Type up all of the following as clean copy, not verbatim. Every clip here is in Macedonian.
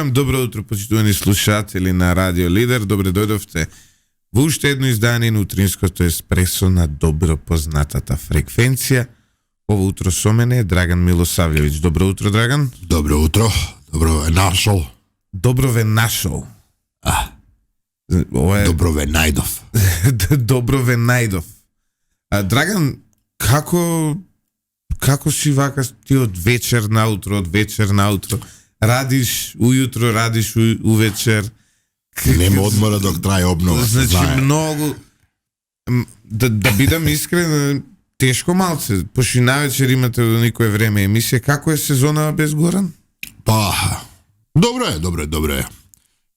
Добро утро, почитувани слушатели на Радио Лидер. Добре дојдовте во уште едно издание на утринското еспресо на добро познатата фреквенција. Ово утро со мене е Драган Милосављевиќ. Добро утро, Драган. Добро утро. Добро ве нашол. Добро ве нашол. Добро ве најдов. Добро ве најдов. Драган, како си вака ти од вечер на утро? Радиш ујутро, радиш увечер. Нема одмора док трае обнова. Значи многу да бидам искрен, тешко малце. Пошли навечер имате до никое време емисија. Како е сезона без Горан? Па, добро е.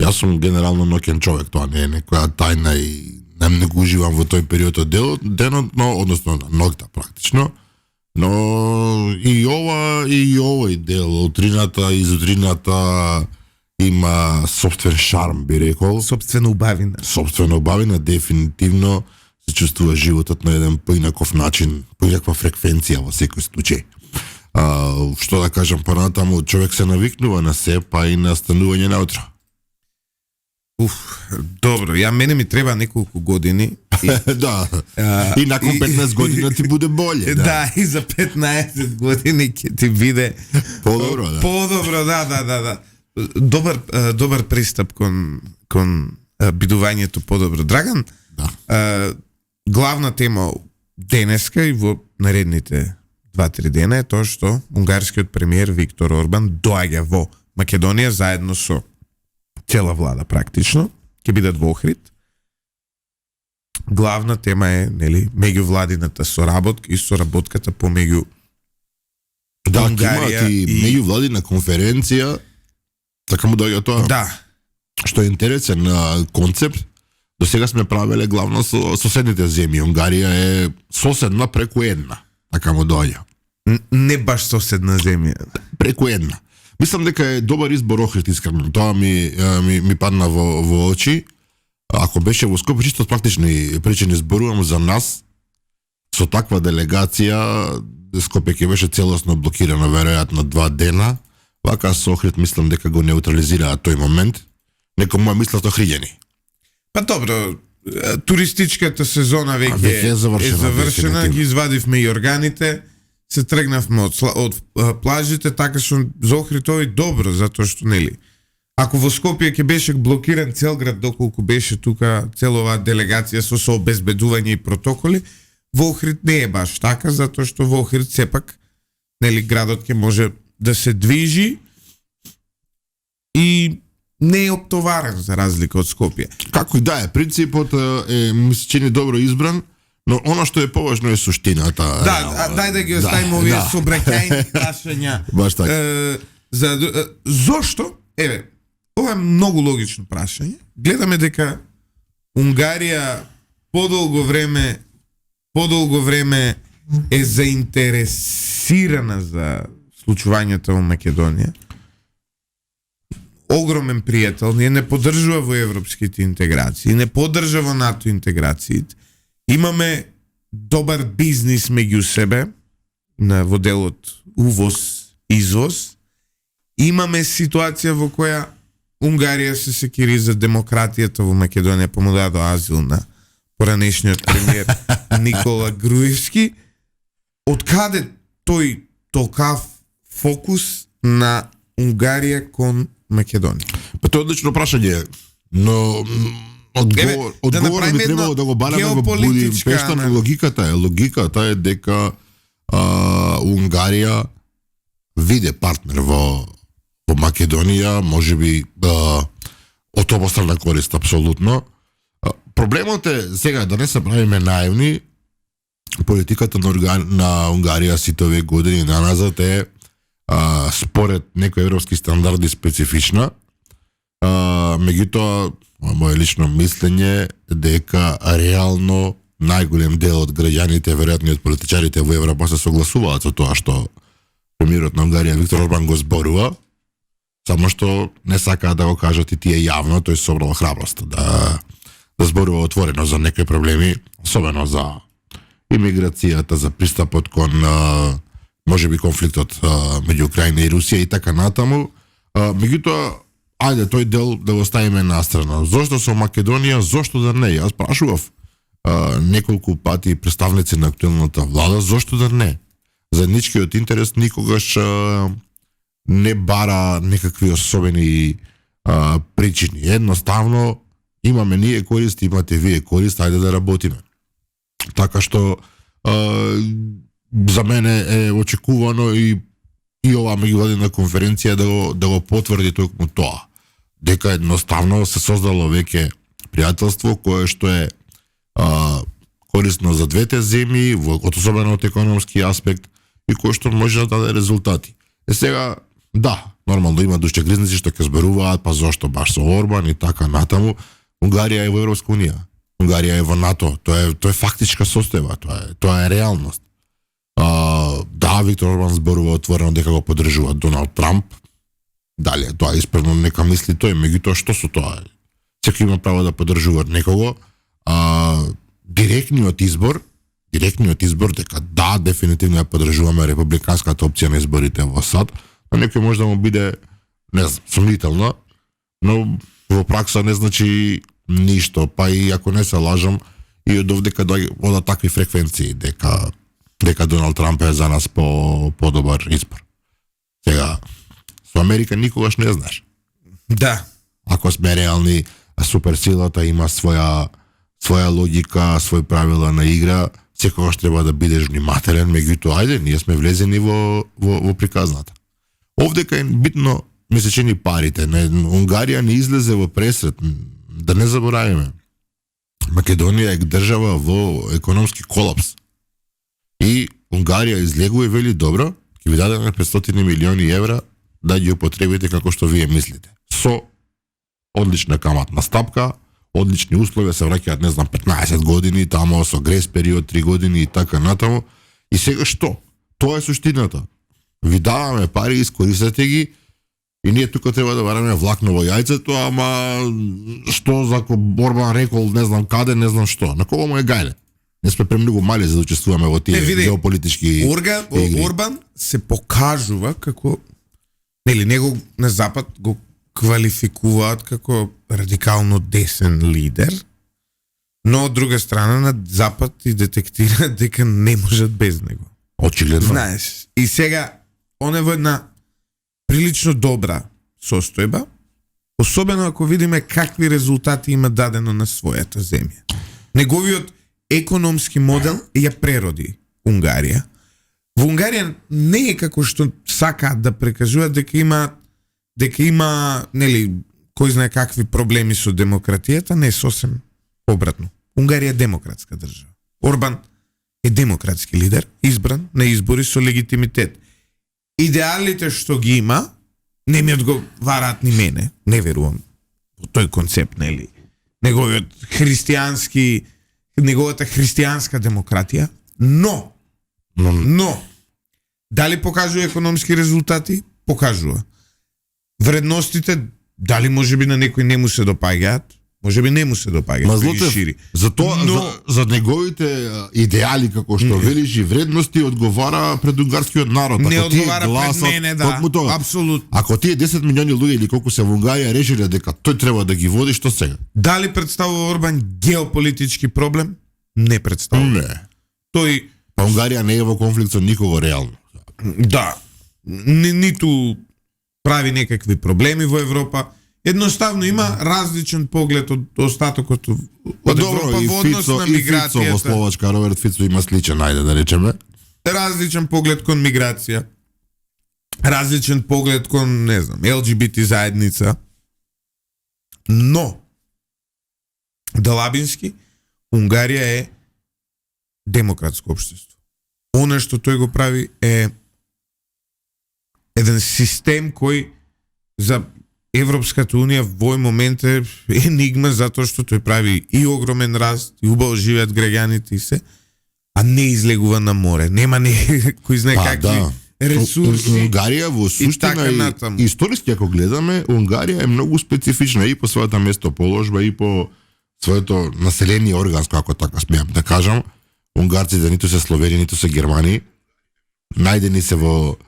Јас сум генерално ноќен човек, тоа не е некоја тајна и не многу уживам во тој период од денот, но односно на ноќта практично. Но и овој дел, утрината и изутрината има собствен шарм, би рекол. Собствена убавина, дефинитивно се чувствува животот на еден поинаков начин, поинаква фреквенција во секој случај. Што да кажам, понатаму човек се навикнува на се, па и на станување наутро. Добро, мене ми треба неколку години. Да, и након 15 години ти буде боле. Да, и за 15 години ќе ти биде подобро, да. Подобро, да. Добар пристап кон бидувањето подобро. Драган, да. Главна тема денеска и во наредните 2-3 дена е тоа што унгарскиот премиер Виктор Орбан доаѓа во Македонија заедно со цела влада практично, ќе бидат во Охрид. Главна тема е, меѓувладината соработка и соработката помеѓу Унгарија и меѓувладина конференција, така му доаѓа тоа. Да. Што е интересен концепт. До сега сме правеле главно со соседните земји. Унгарија е соседна преку една, така му доаѓа. Не баш соседна земја. Преку една. Мислам дека е добар избор Охрид, искрено. Тоа ми падна во очи. Ако беше во Скопје, чисто од практични причини зборувам за нас, со таква делегација, Скопје ќе беше целосно блокирано веројатно 2 дена. Вака со Охрид мислам дека го неутрализираа тој момент. Некој моја мислат охриѓени. Па добро, туристичката сезона веќе е завршена, ги извадивме и органите. Се тргнавме од плажите, така што за Охрид тоа е добро, затоа што ако во Скопје ќе беше блокиран цел град доколку беше тука цела оваа делегација со обезбедување и протоколи, во Охрид не е баш така, затоа што во Охрид сепак градот ќе може да се движи и не е оптоварен за разлика од Скопје. Како и да е, принципот ми се чини добро избран. Но она што е поважно е суштината. Да, дај да ги оставиме овие собраќајни прашања. Баш така. Зошто? Ова е многу логично прашање. Гледаме дека Унгарија подолго време е заинтересирана за случувањето во Македонија. Огромен пријател, не поддржува во европските интеграции, не поддржува во НАТО интеграциите. Имаме добар бизнис меѓу себе во делот увоз-извоз. Имаме ситуација во која Унгарија се секири за демократијата во Македонија, па му дадо азил на поранешниот премиер Никола Груевски. Откаде тој толкав фокус на Унгарија кон Македонија? Па тоа е одлично прашање, но одговор би требало да го бараме во Будимпешта, но логиката е дека Унгарија виде партнер во Македонија, можеби од обострана корист апсолутно. Проблемот е сега да не се правиме наивни, политиката на Унгарија сите овие години наназад е според некои европски стандарди специфична. Меѓутоа, моје лично мислење дека реално најголем дел од граѓаните, веројатно и од политичарите во Европа се согласуваат со тоа што премиерот на Унгарија Виктор Орбан го зборува, само што не сакаат да го кажат и тие јавно, тој собрал храброст да зборува отворено за некои проблеми, особено за имиграцијата, за пристапот кон можеби конфликтот меѓу Украина и Русија и така натаму. Меѓутоа, ајде тој дел да го ставиме на страна. Зошто со Македонија, зошто да не? Јас прашував неколку пати представници на актуелната влада, зошто да не? Заедничкиот интерес никогаш не бара некакви особени причини. Едноставно, имаме ние корист, имате вие корист, ајде да работиме. Така што за мене е очекувано и оваа меѓувладина конференција да го потврди токму тоа. Дека едноставно се создало веќе пријателство кое што е корисно за двете земји, особено од економски аспект, и кое што може да даде резултати. Сега, да, нормално има душчегризници што ќе зборуваат, па зошто баш со Орбан и така натаму. Унгарија е во Европска унија. Унгарија е во НАТО. Тоа е фактичка состојба, тоа е реалност. Да, Виктор Орбан зборува отворено дека го поддржува Доналд Трамп. Дали тоа исправно нека мисли тој, меѓутоа што со тоа? Секој има право да поддржува некого. Директниот избор дека да, дефинитивно ја поддржуваме републиканската опција на изборите во САД, а некој може да му биде, не знам, сомнително, но во пракса не значи ништо, па и ако не се лажам, и од овдека одат такви фреквенции дека Доналд Трамп е за нас подобар избор. Сега, со Америка никогаш не знаеш. Да. Ако сме реални, суперсилата има своја логика, свој правила на игра, секогаш треба да бидеш внимателен, меѓутоа, ајде, ние сме влезени во приказната. Овдека е битно, ми се чини парите. Унгарија не излезе во пресрет. Да не заборавиме. Македонија е држава во економски колапс. И Унгарија излегува и вели добро, ќе ви дадеме 500 милиони евра да ги употребите како што вие мислите. Со одлична каматна стапка, одлични услови, се враќаат, не знам, 15 години, тамо со грес период 3 години и така натаму. И сега што? Тоа е суштината. Ви даваме пари, искористете ги, и ние тука треба да бараме влакно во јајцето, ама што за Орбан рекол, не знам каде, не знам што. На кого му е гајле? Не сме премногу мали за да учествуваме во тие геополитички игри. Орбан се покажува како, нели, него на Запад го квалификуваат како радикално десен лидер, но од друга страна на Запад и детектираат дека не можат без него. Очигледно. Знаеш. И сега, он е во една прилично добра состојба, особено ако видиме какви резултати има дадено на својата земја. Неговиот економски модел ја прероди Унгарија. Во Унгарија не е како што сакаат да прекажуваат дека има, нели, кој знае какви проблеми со демократијата, не е сосем обратно. Унгарија е демократска држава. Орбан е демократски лидер, избран на избори со легитимитет. Идеалите што ги има, не ми одговараат ни мене, не верувам во тој концепт, нели? Неговата христијанска демократија, но дали покажува економски резултати? Покажува. Вредностите, дали можеби на некој не му се допаѓаат? Можеби не му се допаѓаат. За неговите идеали, како што велиш, и вредности одговара пред унгарскиот народ. Не одговара пред мене, да. Апсолутно. Ако тие 10 милиони луѓе или колку се во Унгарија решиле дека тој треба да ги води, што сега? Дали представува Орбан геополитички проблем? Не представува. Не. Тој... Па Унгарија не е во конфликт со никого реално. Да. Ниту прави некакви проблеми во Европа. Едноставно има различен поглед од остатокот од Европа во однос на миграцијата. И Фицо во Словачка, Роберт Фицо има сличен, ајде да речеме. Различен поглед кон миграција. Различен поглед кон, не знам, ЛГБТ заедница. Но далабински Унгарија е демократско општество. Она што тој го прави е еден систем кој за Европската унија во овој момент е енигма затоа што тој прави и огромен раст, и убаво живеат граѓаните и се, а не излегува на море. Нема кој знае какви ресурси. Унгарија во суштина и историски ако гледаме, Унгарија е многу специфична и по својата местоположба и по своето население органско, ако така смеам да кажам. Унгарците ниту се Словени, ниту се Германи. Најдени се во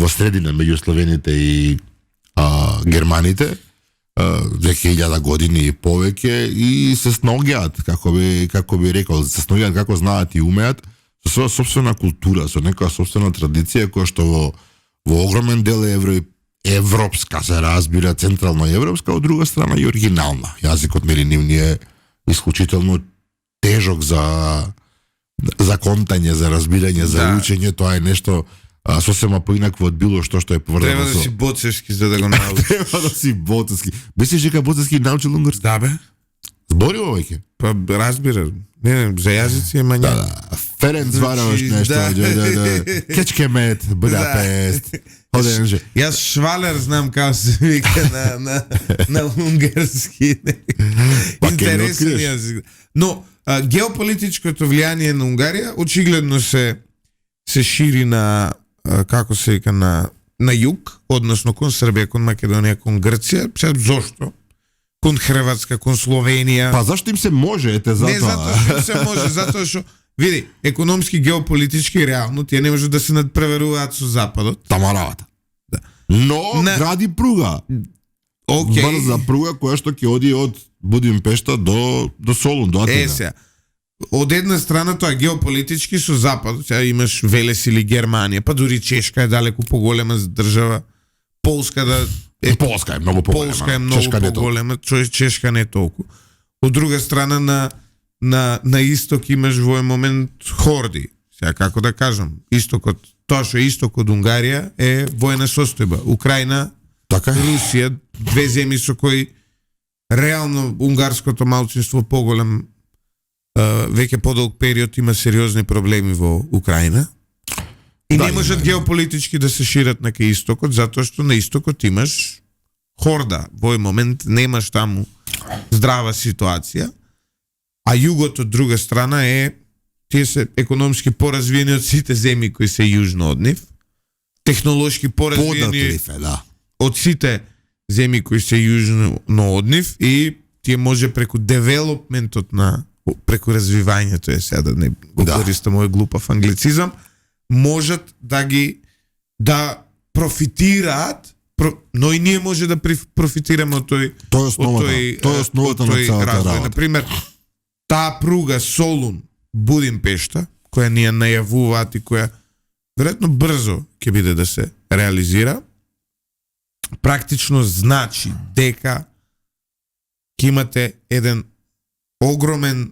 средина меѓу словените и германите, веќе 1000 години и повеќе и се сногиат, како би рекол, се сногиат како знаат и умеат, со своја собствена култура, со некоја собствена традиција која што во огромен дел европска се разбира, централно европска, од друга страна и оригинална. Јазикот нивни е исклучително тежок за контање, за разбирање, за учење, тоа е нешто сосема поинакво од било што е поврзано. Треба да си боцевски за да го научиш. Треба да си боцевски. Мислиш дека боцевски научил унгарски? Да бе. Зборува веќе? Па разбира. Не, за јазици е мања. Да. Ференц Варош нешто. Кечкемет, Будапест. Оденже. Јас швалер знам како се вика на унгарски. Интересен јазик. Но геополитичкото влијание на Унгарија очигледно се шири на како се вика на југ, односно кон Србија, кон Македонија, кон Грција. Зошто? Кон Хрватска, кон Словенија. Па зашто им се може, затоа? Не затоа што им се може, затоа што види, економски, геополитички реално тие не можат да се надпреваруваат со Западот. Тамаравата. Да. Но гради пруга. Брза пруга која што ќе оди од Будимпешта до Солун, до Атина. Сега. Од една страна тоа геополитички со Западот, сега имаш Велес или Германија, па дури Чешка е далеку поголема држава. Полска Полска е многу поголема. Полска е многу поголема, Чешка не толку. Од друга страна на исток имаш во момент хорди. Сега како да кажам, истокот, тоа што е исток од Унгарија е воена состојба. Украина, така е. Русија, две земји со кои реално унгарското малцинство поголем веќе подолг период има сериозни проблеми во Украина. И не можат геополитички да се шират на кај истокот, затоа што на истокот имаш хорда. Во овој момент немаш таму здрава ситуација, а југот од друга страна тие се економски поразвиени од сите земји кои се јужно од нив, технолошки поразвиени од сите земји кои се јужно од нив и тие може преку девелопментот преку развивањето сега да не го користам овој глупав англицизам, можат да профитираат, но и ние може да профитираме од тој основата на целата работа. Например, таа пруга Солун Будимпешта, која ние најавуваат и која веројатно брзо ќе биде да се реализира, практично значи дека ќе имате еден огромен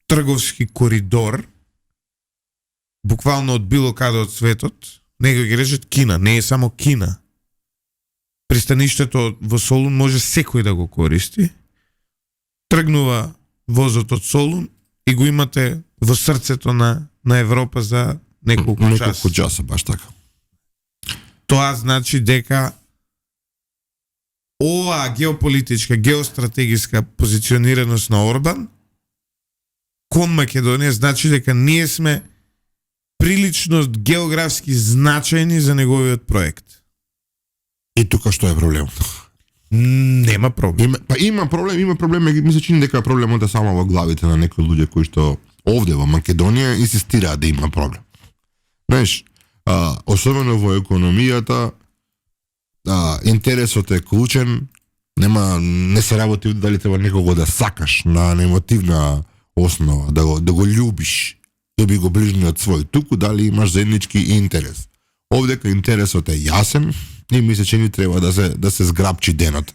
трговски коридор, буквално од било каде од светот, него ги речат Кина, не е само Кина. Пристаништето во Солун може секој да го користи. Тргнува возот од Солун и го имате во срцето на Европа за неколку часа, баш така. Тоа значи дека оваа геополитичка, геостратегиска позиционираност на Орбан кон Македонија значи дека ние сме прилично географски значајни за неговиот проект. И тука што е проблем? Нема проблем. Има проблем, ми се чини дека проблемот е само во главите на некои луѓе кои што овде во Македонија инсистираат да има проблем. Знаеш, особено во економијата, интересот е клучен, не се работи дали треба некого да сакаш на емотивна основа, да го љубиш, да би го ближниот свој, туку дали имаш заеднички интерес. Овдека интересот е јасен и ми се чини треба да се зграбчи денот.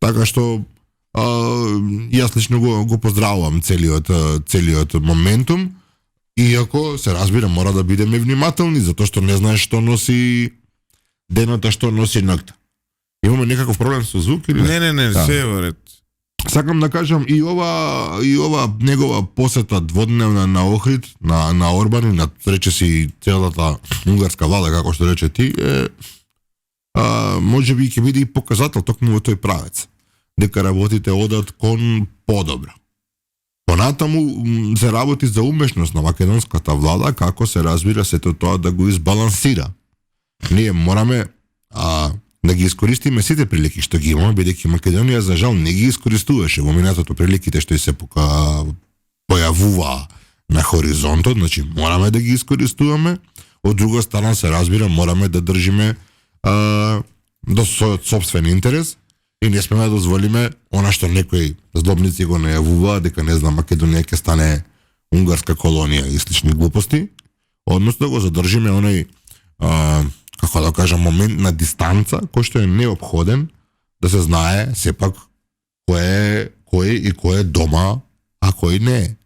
Така што јас лично го поздравувам целиот моментум, иако се разбира мора да бидеме внимателни, затоа што не знаеш што носи денот, а што носи ноќта. Имаме некаков проблем со звук или не? Не, се е во ред. Сакам да кажам и ова негова посета дводневна на Охрид, на Орбан и на речеси целата унгарска влада, како што рече ти, може би ќе биде и показател токму во тој правец, дека работите одат кон подобро. Понатаму се работи за умешност на македонската влада, како се разбира сето тоа да го избалансира. Ние мораме да ги искористиме сите прилики што ги имаме, бидејќи Македонија за жал не ги искористуваше во минатото приликите што и се појавува на хоризонтот, значи мораме да ги искористуваме. Од друга страна се разбира мораме да држиме до својот сопствен интерес И не смеме да дозволиме она што некои злобници го најавуваат дека не знам Македонија ќе стане унгарска колонија и слични глупости, односно го задржиме оној како да кажам момент на дистанца кој што е неопходен да се знае сепак кој и кој е дома, а кој не е.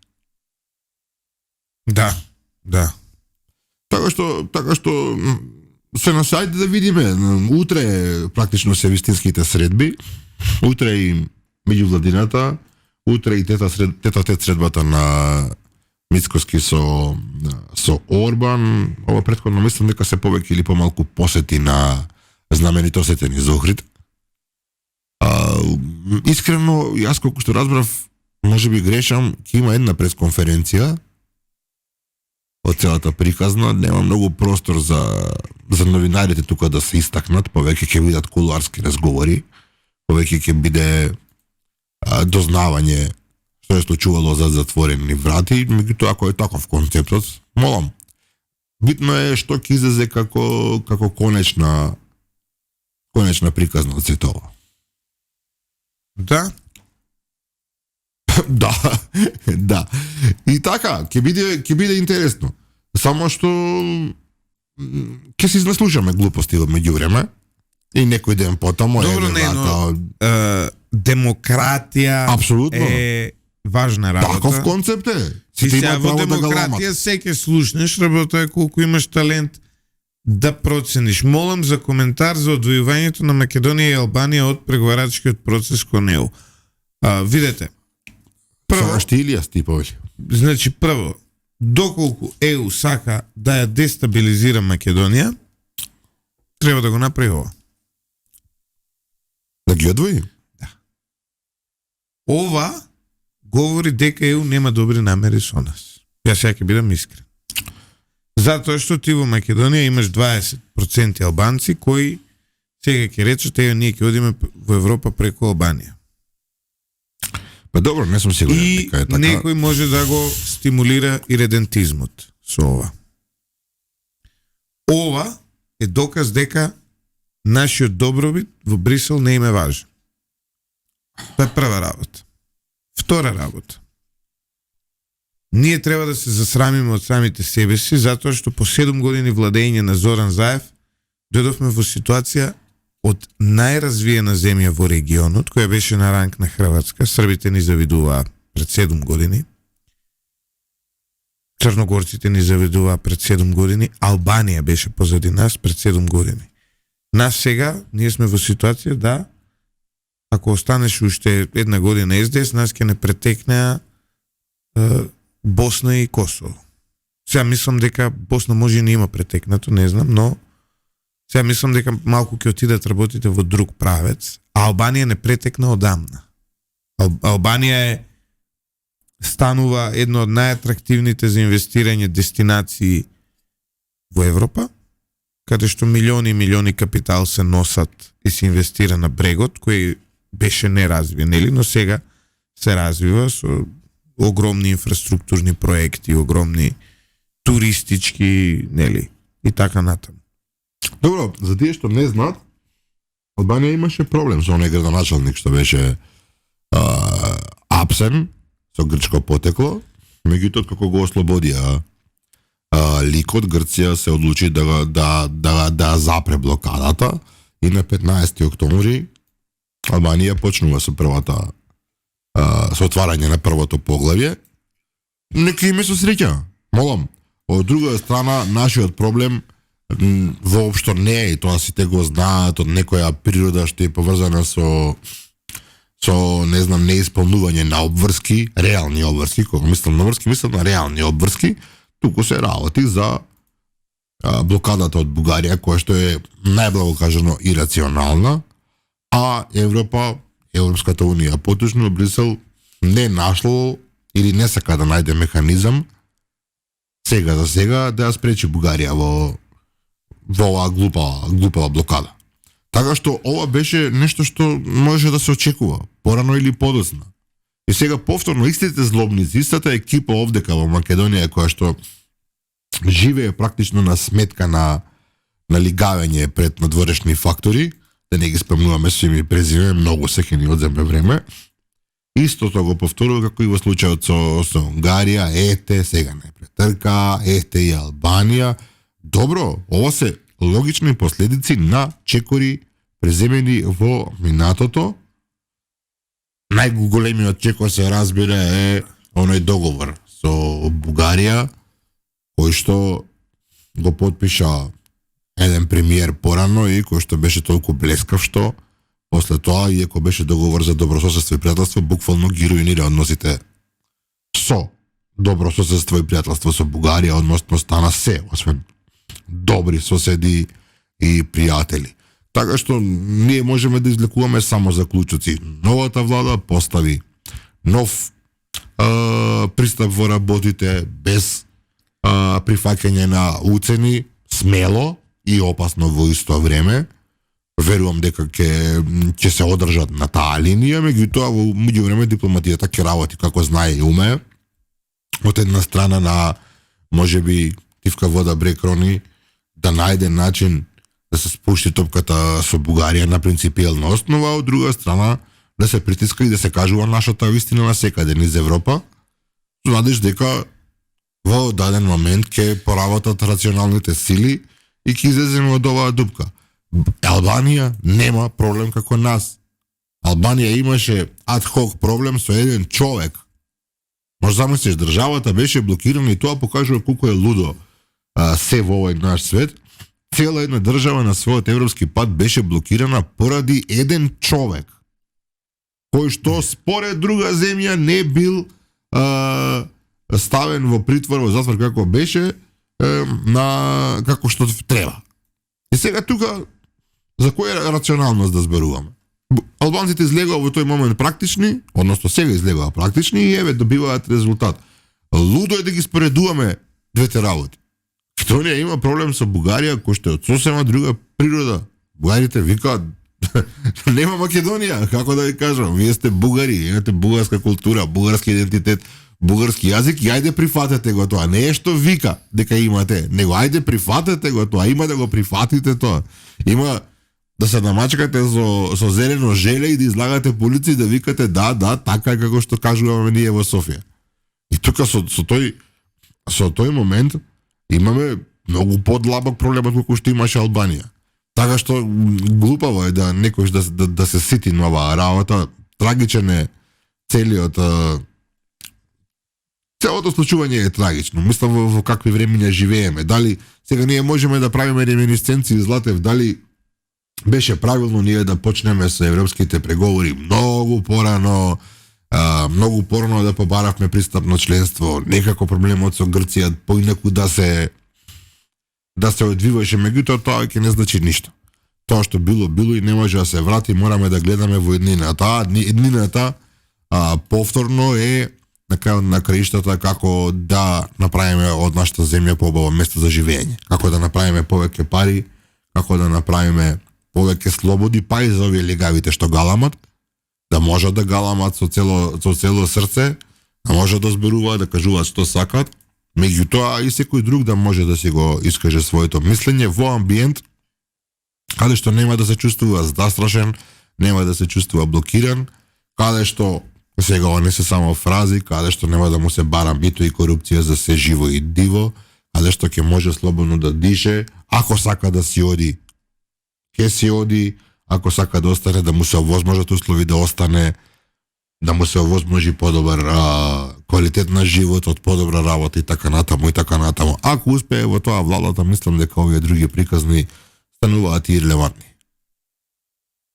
Да, да. Така што се на сајт да видиме. Утре практично се вистинските средби. Утре и меѓувладината, утре и тета средбата на Мицкоски со Орбан. Ова претходно мислам дека се повеќе или помалку посети на знаменито осетени за Охрид. Искрено, јас колку што разбрав, може би грешам, ќе има една пресконференција од целата приказна, нема многу простор за новинарите тука да се истакнат, повеќе ќе бидат кулуарски разговори, повеќе ќе биде дознавање што е случувало за затворени врати, меѓутоа ако е таков концептот, молам. Битно е што ќе излезе како конечна приказна од сето ова. Да. Да. И така, ќе биде интересно. Само што ќе се изнаслушаме глупости од меѓувреме и некој ден потаму Добро, демократија апсолутно е важна работа. Таков концепт е. И сега во демократија секе слушнеш, работа е колку имаш талент да процениш. Молам за коментар за одвојувањето на Македонија и Албанија од преговарачкиот процес кон ЕУ. Видете. Прво, Илија Стиповиќ. Значи, прво, доколку ЕУ сака да ја дестабилизира Македонија, треба да го направи ова. Да ги одвои? Да. Ова говори дека ЕУ нема добри намери со нас. Јас сега ќе бидам искрен. Затоа што ти во Македонија имаш 20% албанци кои сега ќе речат ние ќе одиме во Европа преку Албанија. Па добро, не сум сигурен и дека е така. Некој може да го стимулира иредентизмот со ова. Ова е доказ дека нашиот добробит во Брисел не им е важен. Тоа е прва работа. Втора работа. Ние треба да се засрамиме од самите себе си, затоа што по 7 години владење на Зоран Заев дојдовме во ситуација од најразвиена земја во регионот, која беше на ранг на Хрватска. Србите ни завидуваа пред 7 години. Црногорците ни завидуваа пред 7 години. Албанија беше позади нас пред 7 години. Нас сега, ние сме во ситуација да, ако останеше уште една година СДС, нас ќе не претекнеа Босна и Косово. Сега мислам дека Босна може и не има претекнато, не знам, но сега мислам дека малку ќе отидат работите во друг правец, а Албанија не претекна одамна. Албанија станува едно од најатрактивните за инвестирање дестинации во Европа, каде што милиони и милиони капитал се носат и се инвестира на брегот, кој беше неразвиен, нели, но сега се развива со огромни инфраструктурни проекти, огромни туристички, нели, и така натаму. Добро, за тие што не знаат, Албанија имаше проблем со оној градоначалник што беше апсен, со грчко потекло, меѓутоа како го ослободија ликот, Грција се одлучи да запре блокадата и на 15 октомври Албанија почнува со првата со отварање на првото поглавје. Нека име со среќа, молам. Од друга страна, нашиот проблем воопшто не е, и тоа сите го знаат, од некоја природа што е поврзана со не знам, неисполнување на обврски, реални обврски, кога мислам на обврски, мислам на реални обврски, туку се работи за блокадата од Бугарија, која што е најблаго кажано ирационална, а Европската унија, поточно Брисел, не нашло или не сака да најде механизам сега да ја спречи Бугарија во оваа глупава блокада. Така што ова беше нешто што можеше да се очекува, порано или подоцна. И сега повторно истите злобници, истата екипа овдека во Македонија која што живее практично на сметка на лигавење пред надворешни фактори, да не ги спомнуваме со име и презиме, многу се ќе ни одземе време. Истото го повторува како и во случајот со Унгарија, ете, сега не претрка, ете и Албанија. Добро, ова се логични последици на чекори преземени во минатото. Најголемиот чекор се разбира е оној договор со Бугарија, кој што го потпиша еден премиер порано и кој што беше толку блескав што после тоа, иако беше договор за добрососедство и пријателство, буквално ги руинира односите со добрососедство и пријателство со Бугарија, односно стана се, освен добри соседи и пријатели. Така што ние можеме да извлекуваме само заклучоци. Новата влада постави нов пристап во работите без прифаќање на уцени, смело и опасно во исто време. Верувам дека ќе се одржат на таа линија, меѓутоа во меѓувреме дипломатијата ќе работи како знае и умее. Од една страна на можеби тивка вода брег рони да најде начин да се спушти топката со Бугарија на принципијална основа, а од друга страна да се притиска и да се кажува нашата вистина на секаде низ Европа, со надеж дека во даден момент ќе поработат рационалните сили и ќе излеземе од оваа дупка. Албанија нема проблем како нас. Албанија имаше ад-хок проблем со еден човек. Може замислиш, државата беше блокирана и тоа покажува колку е лудо се во овој наш свет. Цела една држава на својот европски пат беше блокирана поради еден човек, кој што според друга земја не бил ставен во притвор, во затвор како беше, како што треба. И сега тука за која рационалност да зборуваме? Албанците излегува во тој момент практични, односно сега излегува практични и еве добиваат резултат. Лудо е да ги споредуваме двете работи. Македонија има проблем со Бугарија, кој што е од сосема друга природа. Бугарите викаат нема Македонија, како да ви кажам, вие сте бугари, имате бугарска култура, бугарски идентитет, бугарски јазик и ајде прифатете го тоа. Не е што вика дека имате, него ајде прифатете го тоа, има да го прифатите тоа. Има да се намачкате со зелено желе и да излагате по улици и да викате да, така е како што кажуваме ние во Софија. И тука со тој момент имаме многу подлабок проблем од колку што имаше Албанија. Така што глупаво е да некој да се сити на оваа работа. Трагичен е целото случување е трагично. Мислам во какви времиња живееме. Дали сега ние можеме да правиме реминисценции, Златев, дали беше правилно ние да почнеме со европските преговори многу порано да побаравме пристапно членство, некако проблемот со Грција поинаку да се одвиваше, меѓутоа тоа ќе не значи ништо. Тоа што било и не може да се врати, мораме да гледаме во еднината. Еднината повторно е на крајот на краиштата како да направиме од нашата земја поубаво место за живење, како да направиме повеќе пари, како да направиме повеќе слободи, па и за овие легавите што галамат, да можат да галамат со цело срце, да можат да зборуваат, да кажуваат што сакат, меѓутоа и секој друг да може да си го искаже своето мислење во амбиент каде што нема да се чувствува застрашен, нема да се чувствува блокиран, каде што сега ова не се само фрази, каде што нема да му се бара мито и корупција за се живо и диво, каде што ќе може слободно да дише, ако сака да си оди, ќе си оди, ако сака да остане, да му се овозможат услови да остане, да му се овозможи подобар квалитет на живот, од подобра работа и така натаму. Ако успее во тоа владата, мислам дека овие други приказни стануваат и релевантни.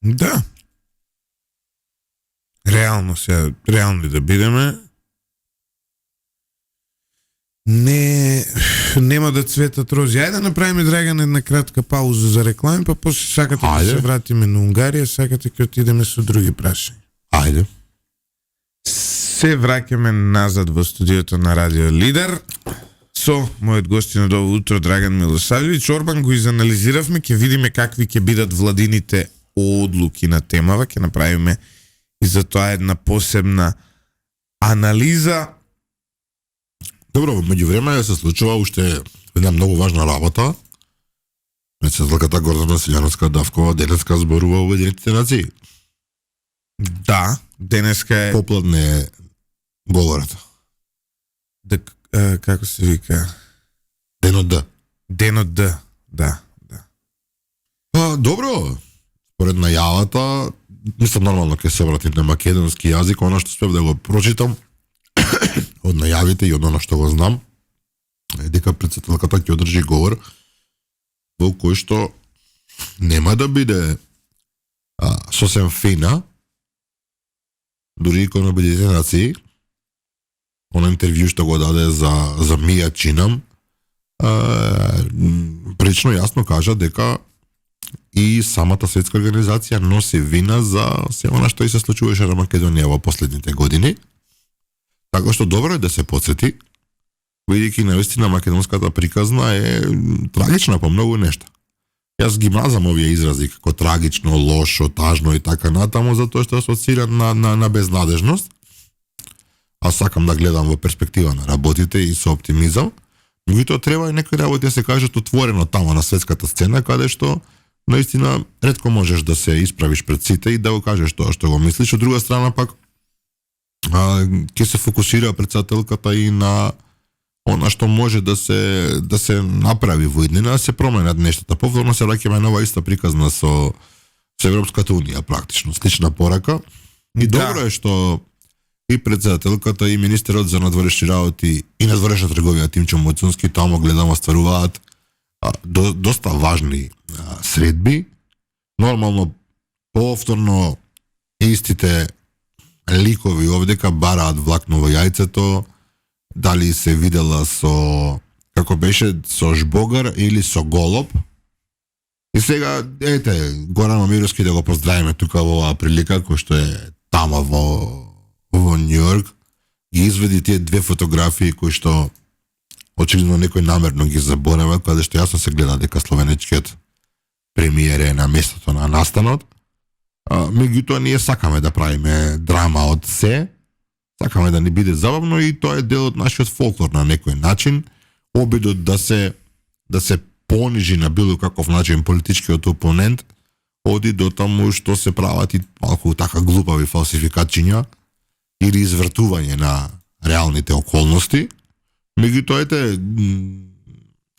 Да. Реални да бидеме. Нема да цветат рози. Ајде да направиме, Драган, една кратка пауза за реклами, па после сакате да се вратиме на Унгарија, сакате ќе отидеме со други прашања. Ајде. Се враќаме назад во студиото на Радио Лидер со мојот гостин од ово утро, Драган Милосавлевиќ. Орбан го изанализиравме, ќе видиме какви ќе бидат владините одлуки на темава, ќе направиме и за тоа една посебна анализа. Добро, меѓу време се случува уште една многу важна работа. Председателката Гордана Силјановска Давкова денеска зборува во Обединетите нации. Да, денеска е Попладне е говората. како се вика? Денот Д. Денот Д. Да. Добро. Според најавата, мислам нормално ќе се вратим на македонски јазик, она што спев да го прочитам од најавите и од оно што го знам, е дека председателката ќе одржи говор во кој што нема да биде сосем фина, дури и кон Обединетите нации. Оно интервју што го даде за Мија Чинам, прилично јасно кажа дека и самата светска организација носи вина за се она што и се случуваше на Македонија во последните години. Така што добро е да се потсети, бидејќи навистина македонската приказна е трагична по многу нешта. Јас ги мразам овие изрази како трагично, лошо, тажно и така натаму, затоа што се асоцираат на безнадежност. А сакам да гледам во перспектива на работите и со оптимизам. Меѓутоа треба и некои работи да се кажат отворено таму на светската сцена, каде што наистина ретко можеш да се исправиш пред сите и да го кажеш тоа што го мислиш. Од друга страна пак ќе се фокусира председателката и на она што може да се направи во иднина, да се променат нештата. Повторно се враќаме на ова иста приказна со Европската унија практично, слична порака. И добро е што и председателката и министерот за надворешни работи и надворешна трговија Тимчо Моцунски таму гледам остваруваат доста важни средби. Нормално повторно истите ликови овдека бараат влакно во јајцето, дали се видела со како беше со жбогар или со голоб. И сега ете Горан Момировски да го поздравиме тука во оваа прилика кој што е тама во Њујорк, ги изведи тие две фотографии кои што очигледно некој намерно ги заборева, каде што јасно се гледа дека словенечкиот премиер е на местото на настанот. Меѓутоа ние сакаме да правиме драма од се, сакаме да ни биде забавно и тоа е дел од нашиот фолклор на некој начин. Обидот да се понижи на било каков начин политичкиот опонент оди до таму што се прават и малку така глупави фалсификатчиња или извртување на реалните околности. Меѓутоа ете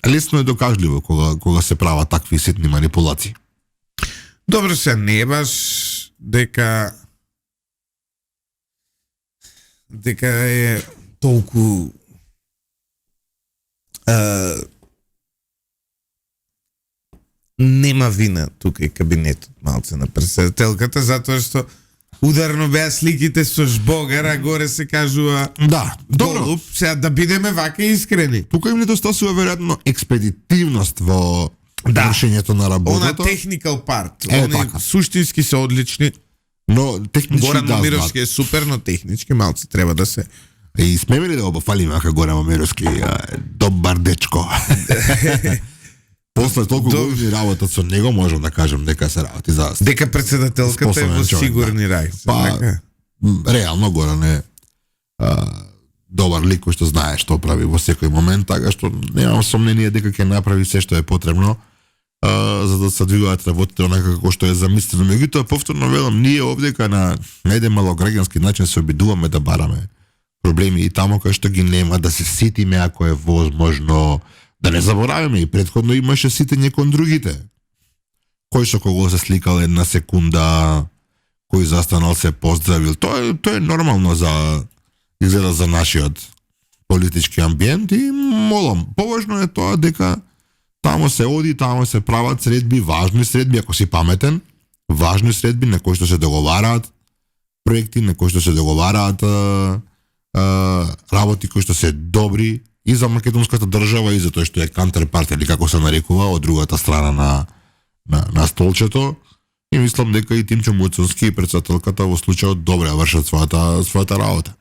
лесно е докажливо кога се прават такви ситни манипулации. Добро се не е баш дека е толку нема вина тука и кабинетот малце на председателката, затоа што ударно беа сликите со жбогар, а горе се кажува Да, добро. голуб. Сега да бидеме вака искрени. Тука им недостасува веројатно експедитивност во вршењето на работата. Она техникал парт. Они Они суштински се одлични. Но технички Горан да Момировски е супер, но технички малце треба да се. И смеме ли да го пофалиме ака Горан Момировски? Добар дечко. После толку години работа со него, можам да кажем дека се работи за Дека председателката е способен во човек, сигурни рај. Реално Горан е добар лик кој што знае што прави во секој момент, така што немам сомнение дека ќе направи се што е потребно за да се двигуваат работите онака како што е замислено. Меѓутоа повторно велам, ние овдека на еден малограѓански начин се обидуваме да бараме проблеми и таму кај што ги нема, да се ситиме ако е возможно. Да не забораваме, и претходно имаше ситење кон другите. Кој со кого се сликал една секунда, кој застанал се поздравил. Тоа е нормално изгледа за нашиот политички амбиент и молам, поважно е тоа дека таму се оди, таму се прават средби, важни средби, ако си паметен, важни средби на кои што се договараат проекти, на кои што се договараат работи кои што се добри и за македонската држава и за тоа што е counterpart или како се нарекува од другата страна на столчето. И мислам дека и Тимчо Моцунски и председателката во случајот добре вршат својата работа.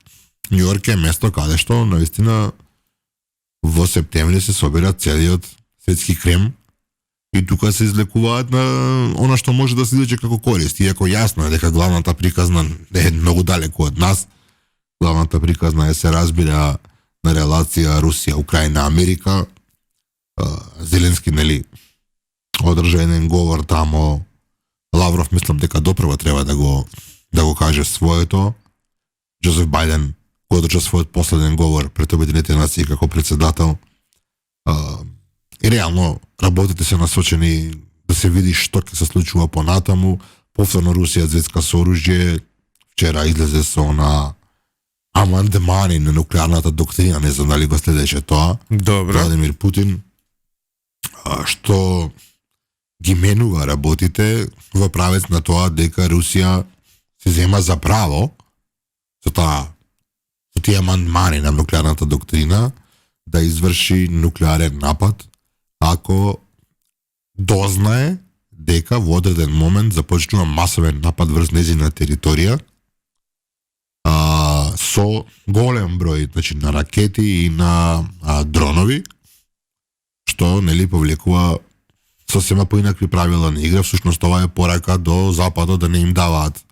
Њујорк е место каде што наистина во септември се собира целиот светски крем и тука се излекуваат на она што може да се излече како корист. Иако јасно е дека главната приказна е многу далеку од нас. Главната приказна е се разбира на релација Русија, Украина, Америка. Зеленски, нели, одржа еден говор тамо. Лавров мислам дека допрва треба да го каже своето. Джозеф Бајден го одржа својот последен говор пред Обединетите нации како председател. И реално работите се насочени да се види што ќе се случува понатаму. Повторно Русија звецка со оружје. Вчера излезе со на амандмани на нуклеарната доктрина, не знам дали го следеше тоа. Добро. Владимир Путин, што ги менува работите во правец на тоа дека Русија се зема за право со тие амандмани на нуклеарната доктрина да изврши нуклеарен напад ако дознае дека во одреден момент започнува масовен напад врз нејзина територија со голем број на ракети и на дронови, што нели повлекува сосема поинакви правила на игра. Всушност ова е порака до Западот да не им даваат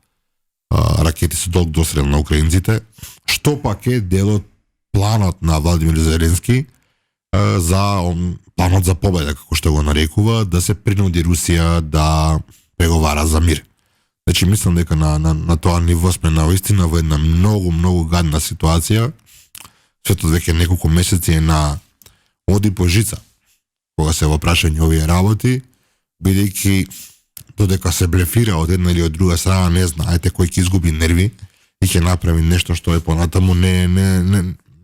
ракети со долг дострел на украинците, што пак е дел од планот на Владимир Зеленски за планот за победа, како што го нарекува, да се принуди Русија да преговара за мир. Значи, мислам дека на тоа ниво сме навистина во една многу гадна ситуација. Светот веќе неколку месеци е на оди по жица кога се во прашање овие работи, бидејќи додека се блефира од една или од друга страна, не знаете кој ќе изгуби нерви и ќе направи нешто што е понатаму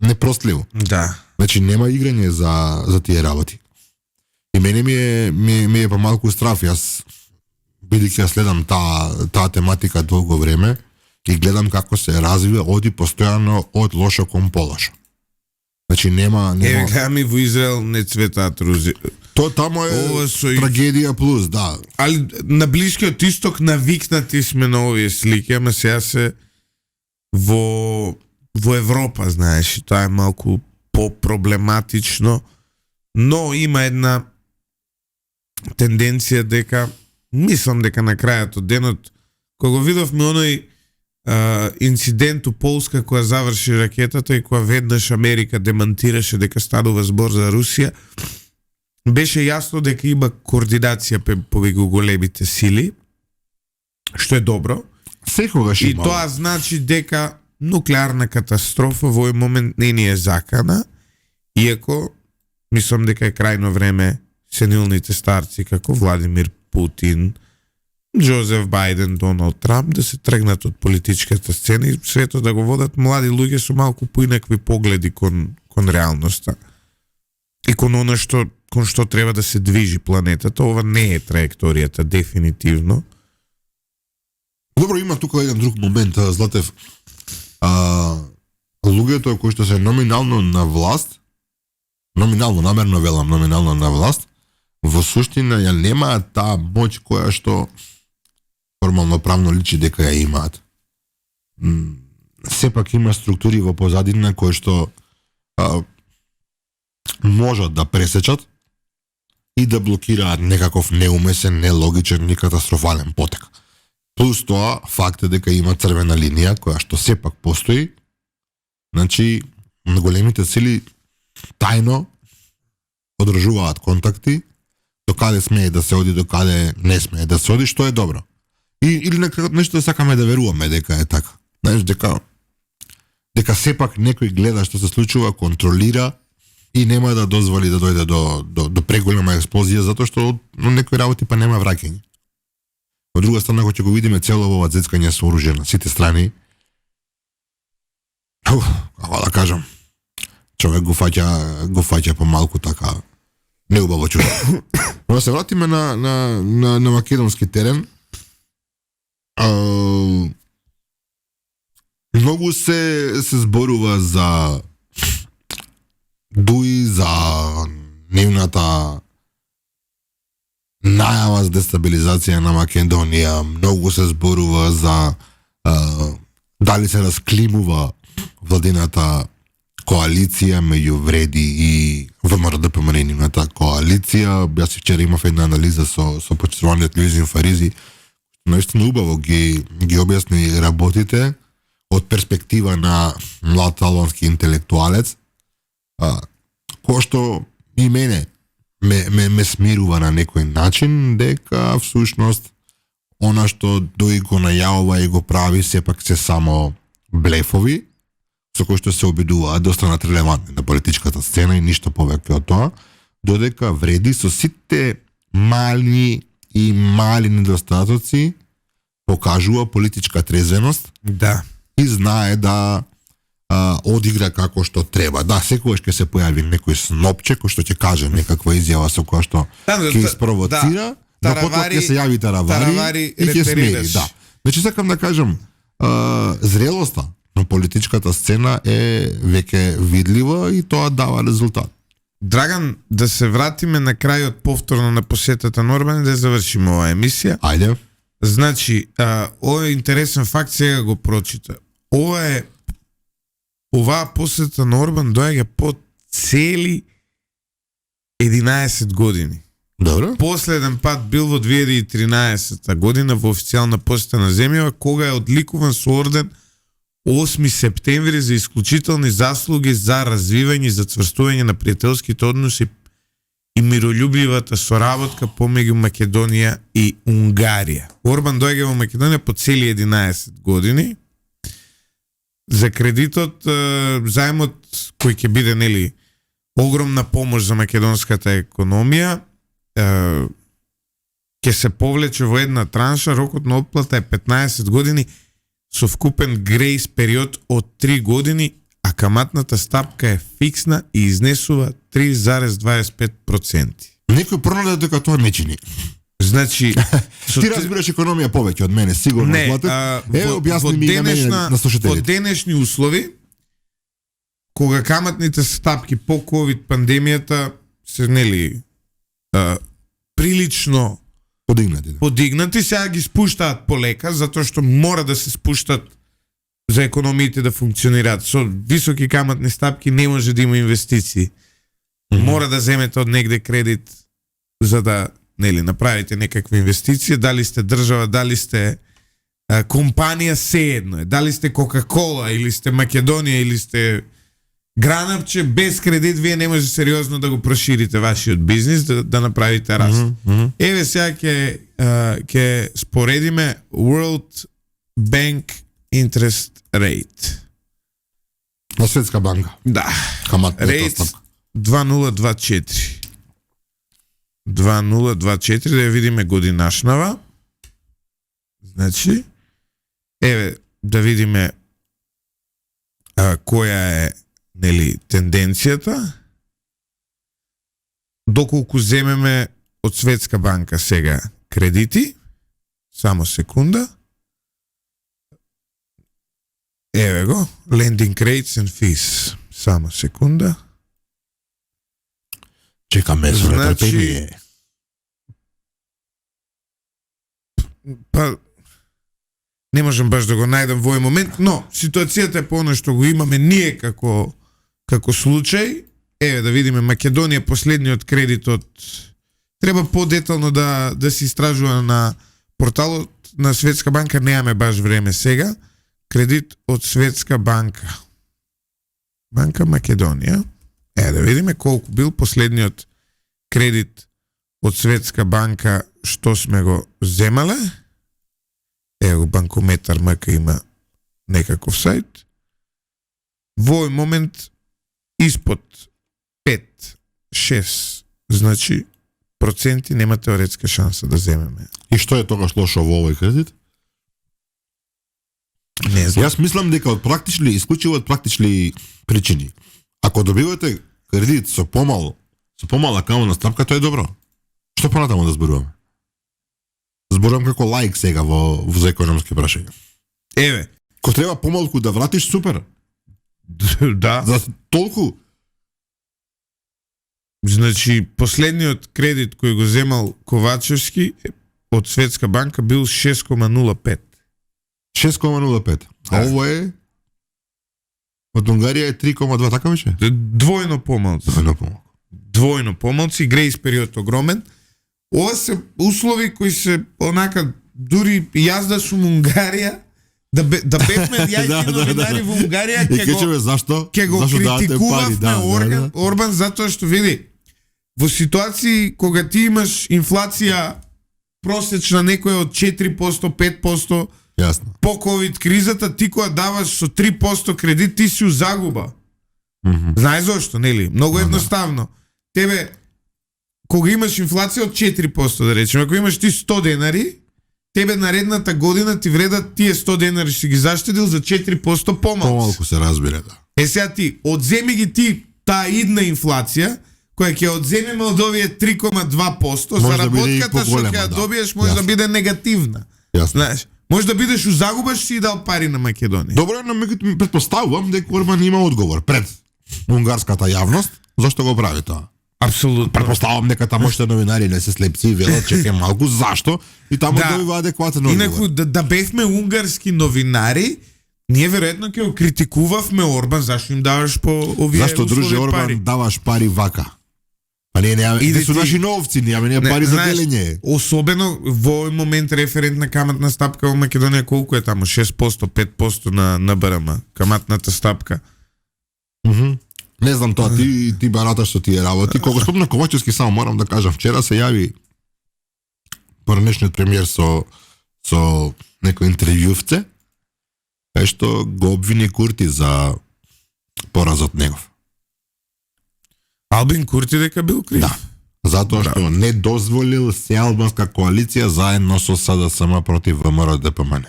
непростливо. Да. Значи, нема играње за тие работи. И мене ми е помалку страф. Јас бидејќи ја следам таа тематика долго време и гледам како се развива, оди постојано од лошо кон полошо. Значи нема гледам и во Израел не цветаат рузи. То тамо е трагедија плюс, да. Али на Блискиот исток навикнати сме на овие слики, ама сега се во Европа, знаеш, тоа е малку по-проблематично, но има една тенденција дека мислам дека на крајот од денот, кога видовме оној инцидент у Полска која заврши ракетата и која веднаш Америка демантираше дека станува збор за Русија, беше јасно дека има координација помеѓу големите сили, што е добро. Секогаш и има. Тоа значи дека нуклеарна катастрофа во овој момент не ни е закана, иако мислам дека е крајно време сенилните старци како Владимир Путин, Джозеф Бајден, Доналд Трамп да се тргнат од политичката сцена и светот да го водат млади луѓе со малку поинакви погледи кон реалноста и кон она кон што треба да се движи планетата. Ова не е траекторијата дефинитивно. Добро, има тука еден друг момент, Златев. Луѓето кои што се номинално на власт, намерно велам номинално на власт, во суштина ја немаат таа моќ која што формално правно личи дека ја имаат. Сепак има структури во позадина кои што можат да пресечат и да блокираат некаков неумесен, нелогичен и катастрофален потек. Плюс тоа, факт е дека има црвена линија која што сепак постои. Значи, големите сили тајно одржуваат контакти до каде смее да се оди, до каде не смее да се оди, што е добро. Или нешто да сакаме да веруваме дека е така. Знаеш, дека сепак некој гледа што се случува, контролира и нема да дозволи да дојде до преголема експлозија, затоа што на некои работи па нема враќање. Од друга страна, кога ќе го видиме цело ова зецкање со оружје на сите страни, како да кажам, човек го фаќа помалку така неубаво чувство. Но да се вратиме на македонски терен. Многу се зборува за Дуи, за нивната најава за дестабилизација на Македонија. Многу се зборува за дали се расклимува владината коалиција меѓу Вреди и ВМРО-ДПМН нивната коалиција. Јас вчера имав една анализа со почитуваниот Лјузин Фаризи, наистина убаво ги објасни работите од перспектива на млад албански интелектуалец, кој што и мене ме смирува на некој начин дека всушност она што тој го најавува и го прави сепак се само блефови со кои што се обидуваат да останат релевантни на политичката сцена и ништо повеќе од тоа, додека вреди со сите мали недостатоци покажува политичка трезвеност Да. и знае да одигра како што треба. Да, секогаш ќе се појави некој снопче кој што ќе каже некаква изјава со која што ќе испровоцира, да потоа ќе се јави таравари и ќе смери. Да. Значи сакам да кажам, зрелоста на политичката сцена е веќе видлива и тоа дава резултат. Драган, да се вратиме на крајот повторно на посетата на Орбан и да завршиме оваа емисија. Ајде. Значи, ова е интересен факт, сега го прочита. Оваа посета на Орбан доаѓа по цели 11 години. Добро. Последен пат бил во 2013 година во официјална посета на земјава, кога е одликуван со орден 8 септември за исклучителни заслуги за развивање и зацврстување на пријателските односи и миролюбивата соработка помеѓу Македонија и Унгарија. Орбан доаѓа во Македонија по цели 11 години. За кредитот, заемот кој ќе биде, нели, огромна помош за македонската економија, ќе се повлече во една транша, рокот на отплата е 15 години со вкупен грејс период од 3 години, а каматната стапка е фиксна и изнесува 3,25%. Некој пронаде дека тоа не чини. Значи, Ти разбираш економија повеќе од мене, сигурно. не, објасни ми на слушателите. во денешни услови, кога каматните стапки по ковид пандемијата се, нели, прилично подигнати, сега ги спуштаат полека, затоа што мора да се спуштат за економиите да функционираат. Со високи каматни стапки не може да има инвестиции. Мора да земете од негде кредит за да, нели, направите некаква инвестиција, дали сте држава, дали сте компанија, sejedno е. Дали сте Кока-кола или сте Македонија или сте Гранапче, без кредит вие не може сериозно да го проширите вашиот бизнис, да направите раст. Еве сега ќе споредиме World Bank Interest Rate. На Светска банка. Да. Рейт 2024. 2024, да ја видиме годинашнава. Значи, еве, да видиме која е, нели, тенденцијата. Доколку земеме од Светска банка сега кредити, само секунда. Еве го, lending rates and fees. Само секунда. Чекаме со нетрпение. Па не можам баш да го најдам во овој момент, но ситуацијата е по оно што го имаме ние како случај. Еве да видиме Македонија, последниот кредит од, треба подетално да се истражува на порталот на Светска банка, немаме баш време сега. Кредит од Светска банка. Банка Македонија. Да видиме колку бил последниот кредит од Светска банка што сме го земале. Ево, банкометар МК има некаков сајт. Во овој момент испод 5-6, значи проценти нема теоретска шанса да земеме. И што е тогаш лошо во овој кредит? Не знам. Јас мислам дека исклучиво од практични причини. Ако добивате кредит со помала каматна стапка, тоа е добро. Што понатаму да зборуваме? Зборувам како лаик сега за економски прашања. Еве, ко треба помалку да вратиш, супер. да. За толку. Значи, последниот кредит кој го земал Ковачевски од Светска банка бил 6,05. 6,05. А ово е од Унгарија е 3,2, така беше? Двојно помалку. Двојно помалци, грејс период огромен. Ова се услови кои се онака, дури јас да сум Унгарија, да бевме јајки новинари во Унгарија, ќе го зашто? Ќе го критикувавме Орбан затоа што види, во ситуации кога ти имаш инфлација просечна некоја од 4%, 5%, Јасно. по ковид кризата, ти кога даваш со 3% кредит, ти си у загуба. Знаеш зошто, нели? Многу едноставно. Тебе, кога имаш инфлација од 4%, да речеме, ако имаш ти 100 денари, тебе наредната година ти вредат тие 100 денари си ги заштедил за 4% помалку. Помалку се разбира, да. Сега ти, одземи ги ти таа идна инфлација, која ќе одземеме од овие 3,2%, Може да биде и заработката што поголема, ќе ја да. добиеш може да Јасно. биде негативна. Јасно. Знаеш, може да бидеш у загуба што си дал пари на Македонија. Добро, но меѓутоа претпоставувам дека Орбан има одговор пред унгарската јавност зашто го прави тоа. Апсолутно. Претпоставувам дека тамошните новинари не се слепци и велат чекај малку зашто и таму Да. добива адекватен одговор. Инаку да бевме унгарски новинари, ние веројатно ќе го критикувавме Орбан зашто им даваш по овие Зашто друже услови Орбан пари. даваш пари вака? Па ние немаме, Иде те су ти- наши новци, немаме ние Не, пари за знаеш, делење. Особено во овој момент референтна каматна стапка во Македонија колку е таму? 6%, 5% на БРМ, каматната стапка. Не знам тоа, ти бараташ со тие работи. Кога спомнам Ковачевски, само морам да кажам, вчера се јави поранешниот премиер со некој интервјувце, кај што го обвини Курти за поразот негов. Албин Курти дека бил крив. Да. Затоа што не дозволил сеалбанска коалиција заедно со СДСМ против ВМРО ДПМН.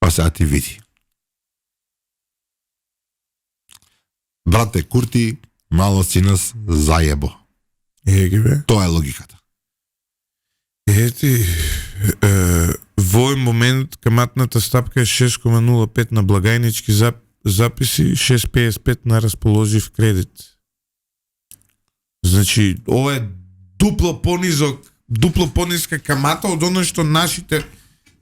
Па сега ти види. Брате Курти, мало си нас заебо. Ги бе. Тоа е логиката. Во овој момент каматната стапка е 6,05 на благајнички записи, 6,55 на расположив кредит. Значи, ова е дупло пониска камата од оно што нашите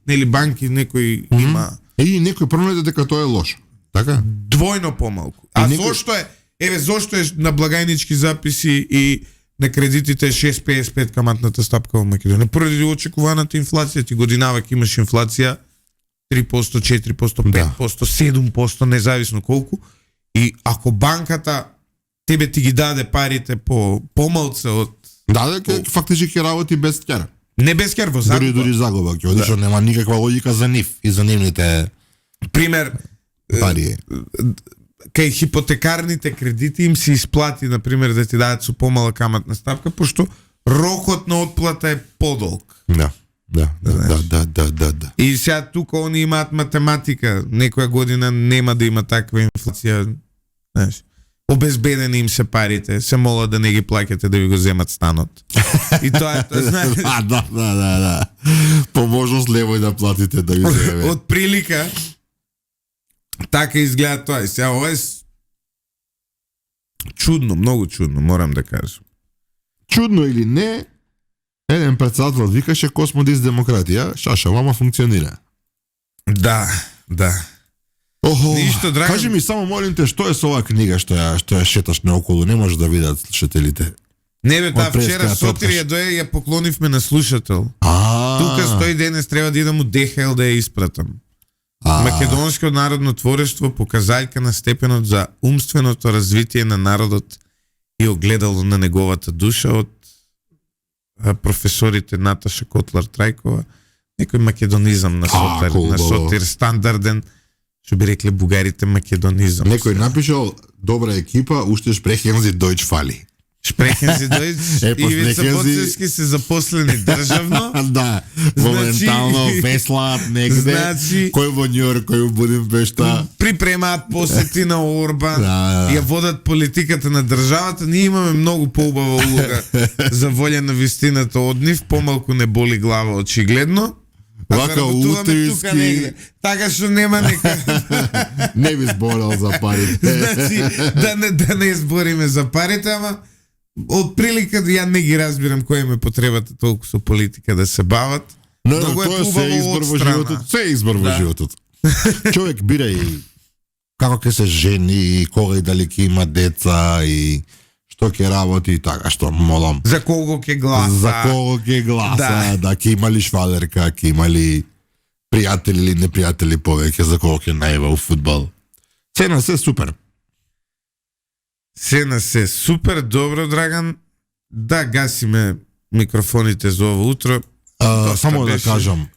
нели банки некои има И некој промнете дека тоа е лошо. Така? двојно помалку. А некој- зошто е? Зошто е на благајнички записи и на кредитите 6,55 каматната стапка во Македонија? Поради очекуваната инфлација, ти годинава ќе имаш инфлација 3%, 4%, 5%, 7%, независно колку. И ако банката тебе ти ги даде парите по помалце од Да, дека фактички ќе работи без ќера. не без керво загуба. Дури загуба ќе оди, што нема никаква логика за нив и за нивните Пример, пари. кај хипотекарните кредити им се исплати, например, да ти дадат со помала каматна стапка, пошто рокот на отплата е подолг. Да. Да. И сега тука они имаат математика, некоја година нема да има таква инфлација, знаеш. Обезбедени им се парите, се молат да не ги плаќате да ви го земат станот. И тоа е, знаеш, Да. По можност левој да платите да ви земе. од прилика така изгледа тоа. И сега ова е чудно, многу чудно, морам да кажам. Чудно или не, еден председател викаше космодис демократија, шаша, вама функционира. Да. Охо, Ништо, Драган. кажи ми само молим те, што е со оваа книга што ја шеташ наоколу, не може да видат слушателите. Не бе, таа Од вчера преска сотир ја дое ја поклонивме на слушател. Тука стои денес треба да идам у ДХЛ да ја испратам. Македонското народно творештво показајка на степенот за умственото развитие на народот и огледало на неговата душа од професорите Наташа Котлар Трајкова. Некој македонизам на Сотир стандарден, што би рекле бугарите македонизам. Некој напишал добра екипа, уште шпрехензи дојч фали. Шпрехензи дојч, Ивица Шпрехензи- Боцевски се запослени државно. Да, моментално веслаат негде, Значи- кој во Њујорк, кој во Будимпешта. Припремаат посети на Орбан, Да. ја водат политиката на државата. Ние имаме многу поубава улога за волја на вистината од нив, помалку не боли глава очигледно. А Вака заработуваме утриски. тука негде. Така што нема нека. Не би зборал за парите. Значи, да не избориме за парите, ама од прилика ја не ги разбирам кој им е потребата толку со политика да се бават. Но Многу е тоа се поубаво избор во отстрана. животот. Се избор во Да. животот. Човек бира и како ќе се жени, и кога и дали ќе има деца, и што ќе работи, и така, што молам. За колку ќе гласа. За кого ќе гласа, да ќе има ли швалерка, ќе има ли пријатели или непријатели повеќе, за кого ќе најва у фудбал. Се на се супер. Се на се супер добро, Драган. да гасиме микрофоните за ово утро. Само беше. да кажам,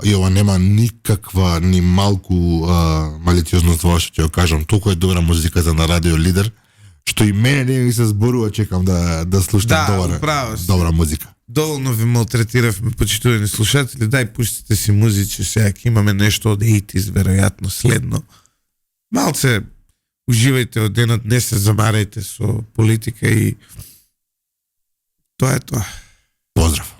и ова нема никаква ни малку малициозност во што ќе ја кажам. Толку е добра музиката на Радио Лидер, што и мене не ми се зборува, чекам да слушам добра музика. Доволно ви малтретиравме, почитувани слушатели. Дај пуштите си музиче, сега ќе имаме нешто од 80s, веројатно следно. Малце уживајте од денот, не се замарајте со политика и тоа е тоа. Поздрав.